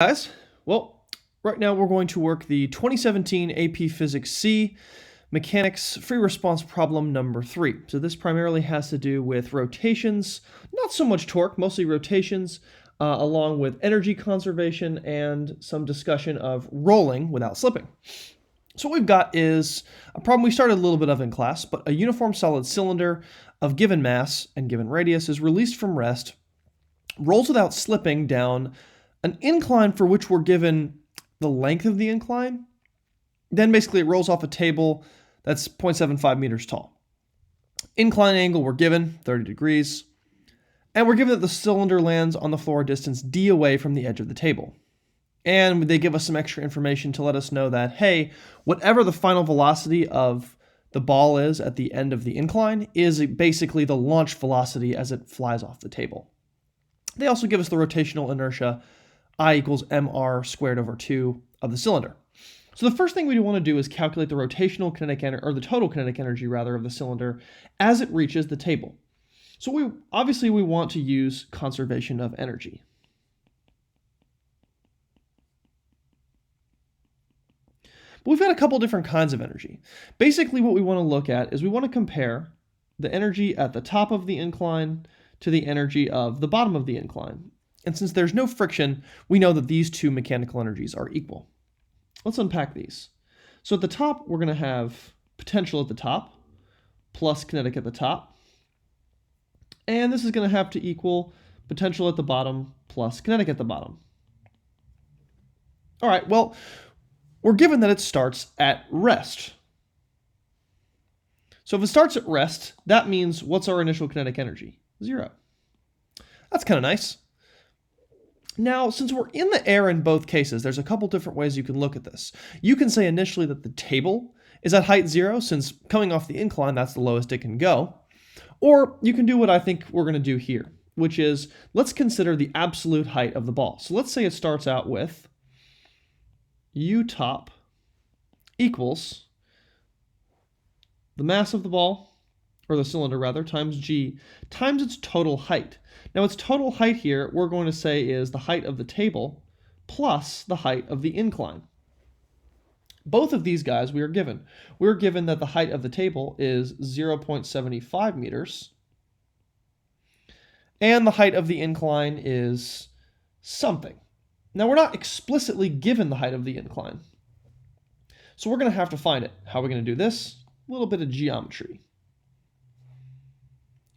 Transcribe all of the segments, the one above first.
Guys, well, right now we're going to work the 2017 AP Physics C Mechanics Free Response Problem number 3. So this primarily has to do with rotations, not so much torque, mostly rotations, along with energy conservation and some discussion of rolling without slipping. So what we've got is a problem we started a little bit of in class, but a uniform solid cylinder of given mass and given radius is released from rest, rolls without slipping down an incline for which we're given the length of the incline. Then basically it rolls off a table that's 0.75 meters tall. Incline angle we're given, 30 degrees. And we're given that the cylinder lands on the floor a distance d away from the edge of the table. And they give us some extra information to let us know that, hey, whatever the final velocity of the ball is at the end of the incline is basically the launch velocity as it flies off the table. They also give us the rotational inertia, I equals mr squared over 2 of the cylinder. So the first thing we want to do is calculate the rotational kinetic energy, or the total kinetic energy rather, of the cylinder as it reaches the table. So we want to use conservation of energy. But we've got a couple different kinds of energy. Basically what we want to look at is we want to compare the energy at the top of the incline to the energy of the bottom of the incline. And since there's no friction, we know that these two mechanical energies are equal. Let's unpack these. So at the top, we're going to have potential at the top plus kinetic at the top. And this is going to have to equal potential at the bottom plus kinetic at the bottom. All right, well, we're given that it starts at rest. So if it starts at rest, that means what's our initial kinetic energy? 0. That's kind of nice. Now, since we're in the air in both cases, there's a couple different ways you can look at this. You can say initially that the table is at height 0, since coming off the incline, that's the lowest it can go. Or you can do what I think we're going to do here, which is let's consider the absolute height of the ball. So let's say it starts out with U top equals the mass of the ball, or the cylinder rather, times G, times its total height. Now its total height here, we're going to say is the height of the table plus the height of the incline. Both of these guys we are given. We're given that the height of the table is 0.75 meters, and the height of the incline is something. Now we're not explicitly given the height of the incline, so we're going to have to find it. How are we going to do this? A little bit of geometry.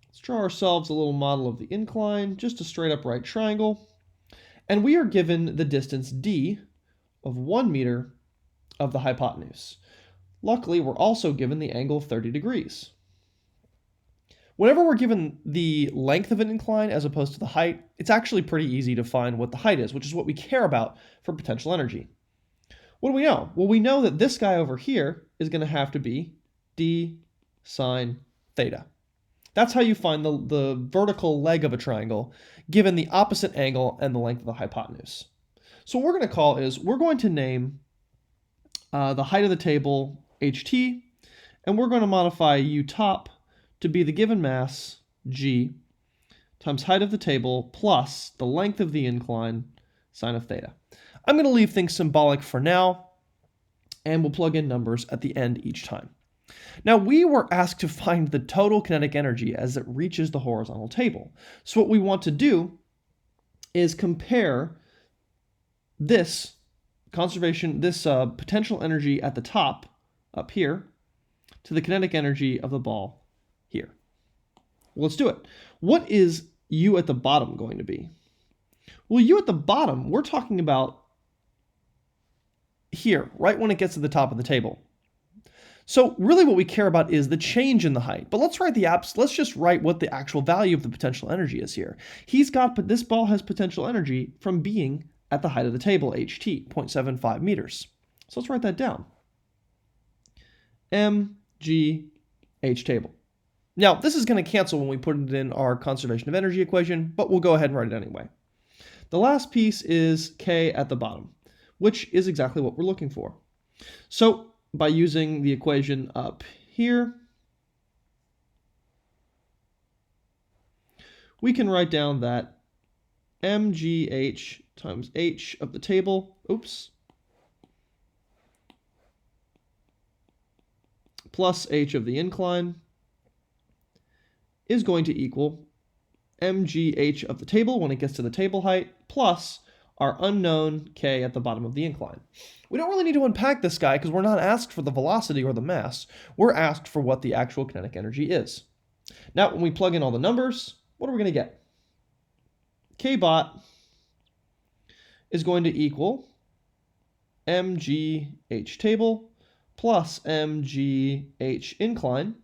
Let's draw ourselves a little model of the incline, just a straight up right triangle. And we are given the distance d of 1 meter of the hypotenuse. Luckily, we're also given the angle of 30 degrees. Whenever we're given the length of an incline as opposed to the height, it's actually pretty easy to find what the height is, which is what we care about for potential energy. What do we know? Well, we know that this guy over here is going to have to be d sine theta. That's how you find the vertical leg of a triangle, given the opposite angle and the length of the hypotenuse. So what we're going to call is, we're going to name the height of the table ht, and we're going to modify u top to be the given mass, g, times height of the table plus the length of the incline, sine of theta. I'm going to leave things symbolic for now, and we'll plug in numbers at the end each time. Now, we were asked to find the total kinetic energy as it reaches the horizontal table. So what we want to do is compare this potential energy at the top, up here, to the kinetic energy of the ball here. Well, let's do it. What is U at the bottom going to be? Well, U at the bottom, we're talking about here, right when it gets to the top of the table. So really what we care about is the change in the height. But let's just write what the actual value of the potential energy is here. This ball has potential energy from being at the height of the table, ht, 0.75 meters. So let's write that down. mg h table. Now, this is going to cancel when we put it in our conservation of energy equation, but we'll go ahead and write it anyway. The last piece is k at the bottom, which is exactly what we're looking for. So by using the equation up here, we can write down that mgh times h of the table, plus h of the incline is going to equal mgh of the table when it gets to the table height plus our unknown k at the bottom of the incline. We don't really need to unpack this guy because we're not asked for the velocity or the mass. We're asked for what the actual kinetic energy is. Now, when we plug in all the numbers, what are we going to get? K bot is going to equal mgh table plus mgh incline,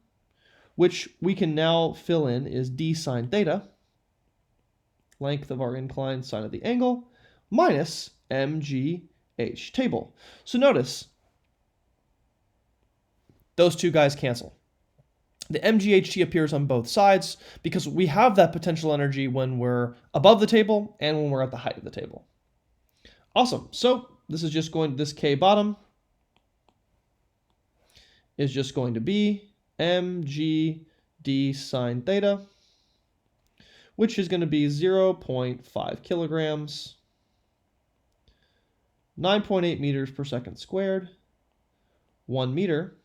which we can now fill in is d sine theta, length of our incline, sine of the angle, minus mgh table. So notice, those two guys cancel. The mght appears on both sides because we have that potential energy when we're above the table and when we're at the height of the table. Awesome. So this is just going, this k bottom is just going to be mg d sine theta, which is going to be 0.5 kilograms, 9.8 meters per second squared, 1 meter,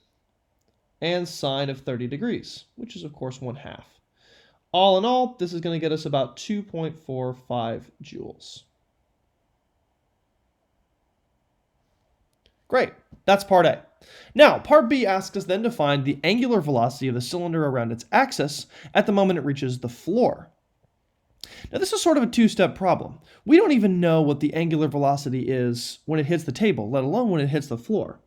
and sine of 30 degrees, which is of course 1/2. All in all, this is going to get us about 2.45 joules. Great, that's part A. Now, part B asks us then to find the angular velocity of the cylinder around its axis at the moment it reaches the floor. Now, this is sort of a two-step problem. We don't even know what the angular velocity is when it hits the table, let alone when it hits the floor.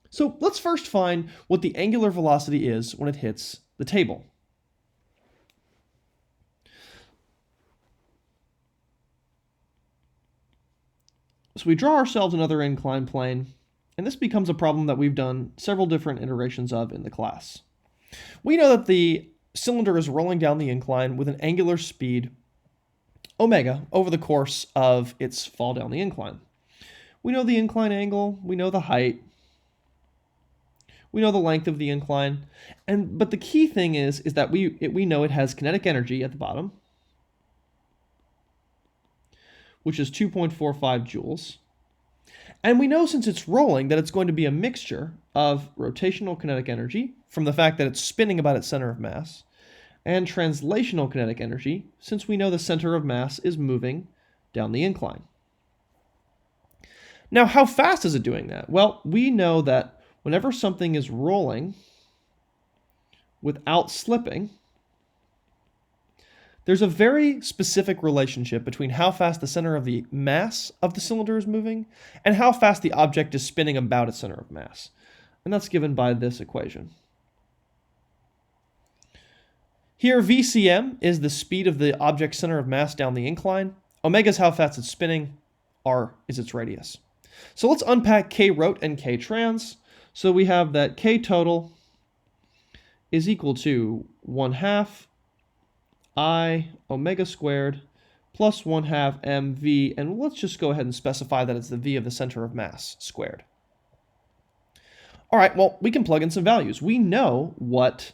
So let's first find what the angular velocity is when it hits the table. So we draw ourselves another inclined plane, and this becomes a problem that we've done several different iterations of in the class. We know that the cylinder is rolling down the incline with an angular speed omega over the course of its fall down the incline. We know the incline angle, we know the height, we know the length of the incline, but the key thing is that we know it has kinetic energy at the bottom, which is 2.45 joules. And we know since it's rolling that it's going to be a mixture of rotational kinetic energy from the fact that it's spinning about its center of mass and translational kinetic energy since we know the center of mass is moving down the incline. Now, how fast is it doing that? Well, we know that whenever something is rolling without slipping, there's a very specific relationship between how fast the center of the mass of the cylinder is moving and how fast the object is spinning about its center of mass. And that's given by this equation. Here, VCM is the speed of the object's center of mass down the incline. Omega is how fast it's spinning. R is its radius. So let's unpack K rot and K trans. So we have that K total is equal to 1/2 I omega squared plus 1/2 mv, and let's just go ahead and specify that it's the v of the center of mass squared. All right, well, we can plug in some values. We know what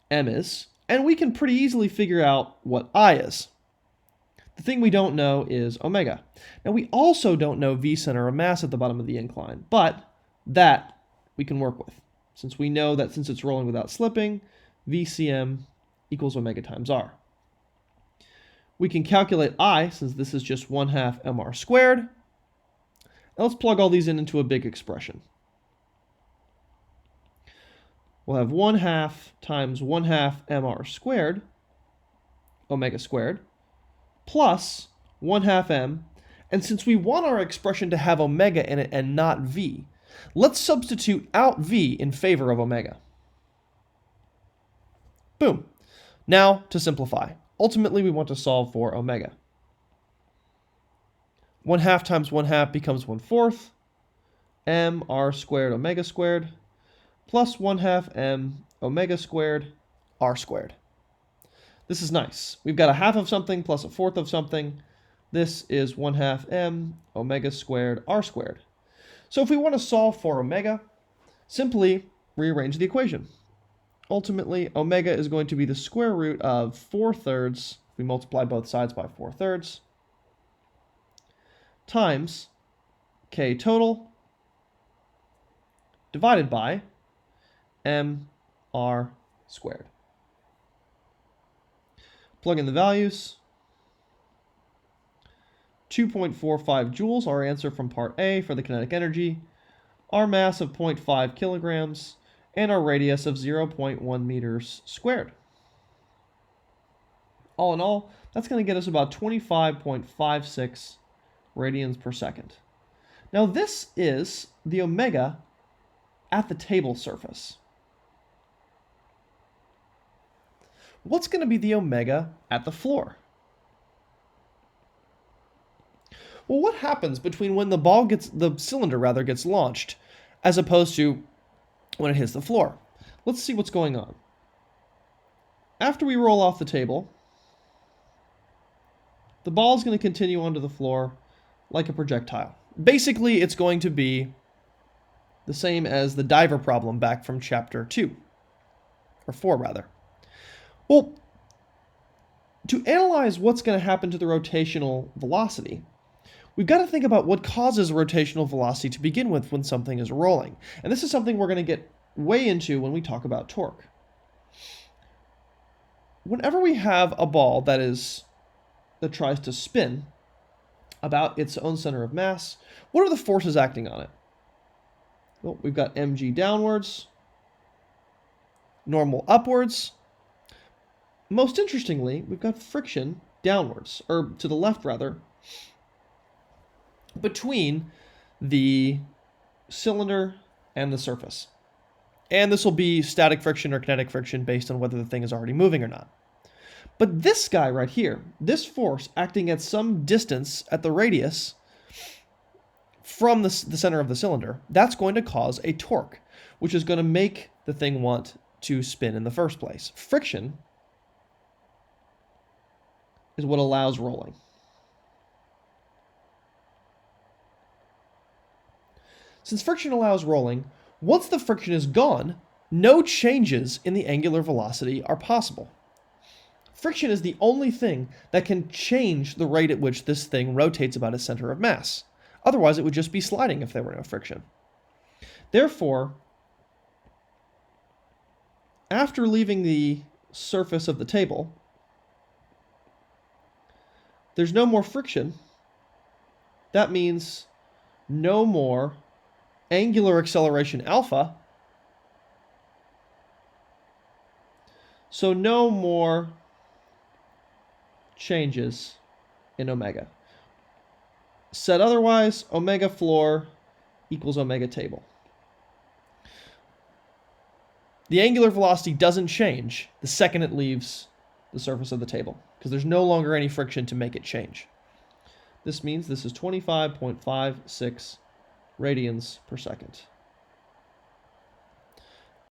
m is, and we can pretty easily figure out what I is. The thing we don't know is omega. Now, we also don't know v center of mass at the bottom of the incline, but that we can work with, since we know that since it's rolling without slipping, VCM equals omega times r. We can calculate I, since this is just 1/2 mr squared. And let's plug all these in into a big expression. We'll have 1/2 times 1/2 mr squared, omega squared, plus 1/2 m. And since we want our expression to have omega in it and not v, let's substitute out v in favor of omega. Boom. Now, to simplify, ultimately we want to solve for omega. 1/2 times 1/2 becomes 1/4, mr squared omega squared, plus 1/2 m omega squared r squared. This is nice. We've got a half of something plus a fourth of something. This is 1/2 m omega squared r squared. So if we want to solve for omega, simply rearrange the equation. Ultimately, omega is going to be the square root of 4/3. We multiply both sides by 4/3. times k total divided by mr squared. Plug in the values. 2.45 joules, our answer from part A for the kinetic energy, our mass of 0.5 kilograms, and our radius of 0.1 meters squared. All in all, that's going to get us about 25.56 radians per second. Now this is the omega at the table surface. What's going to be the omega at the floor? Well, what happens between when the cylinder gets launched as opposed to when it hits the floor? Let's see what's going on. After we roll off the table, the ball is going to continue onto the floor like a projectile. Basically, it's going to be the same as the diver problem back from chapter 2, or 4 rather. Well, to analyze what's going to happen to the rotational velocity, we've got to think about what causes rotational velocity to begin with when something is rolling. And this is something we're going to get way into when we talk about torque. Whenever we have a ball that tries to spin about its own center of mass, what are the forces acting on it? Well, we've got mg downwards, normal upwards. Most interestingly, we've got friction downwards, or to the left rather, between the cylinder and the surface. And this will be static friction or kinetic friction based on whether the thing is already moving or not. But this guy right here, this force acting at some distance at the radius from the center of the cylinder, that's going to cause a torque, which is going to make the thing want to spin in the first place. Friction is what allows rolling. Since friction allows rolling, once the friction is gone, no changes in the angular velocity are possible. Friction is the only thing that can change the rate at which this thing rotates about its center of mass. Otherwise, it would just be sliding if there were no friction. Therefore, after leaving the surface of the table, there's no more friction. That means no more angular acceleration alpha. So no more changes in omega. Said otherwise, omega floor equals omega table. The angular velocity doesn't change the second it leaves the surface of the table, because there's no longer any friction to make it change. This means this is 25.56 radians per second.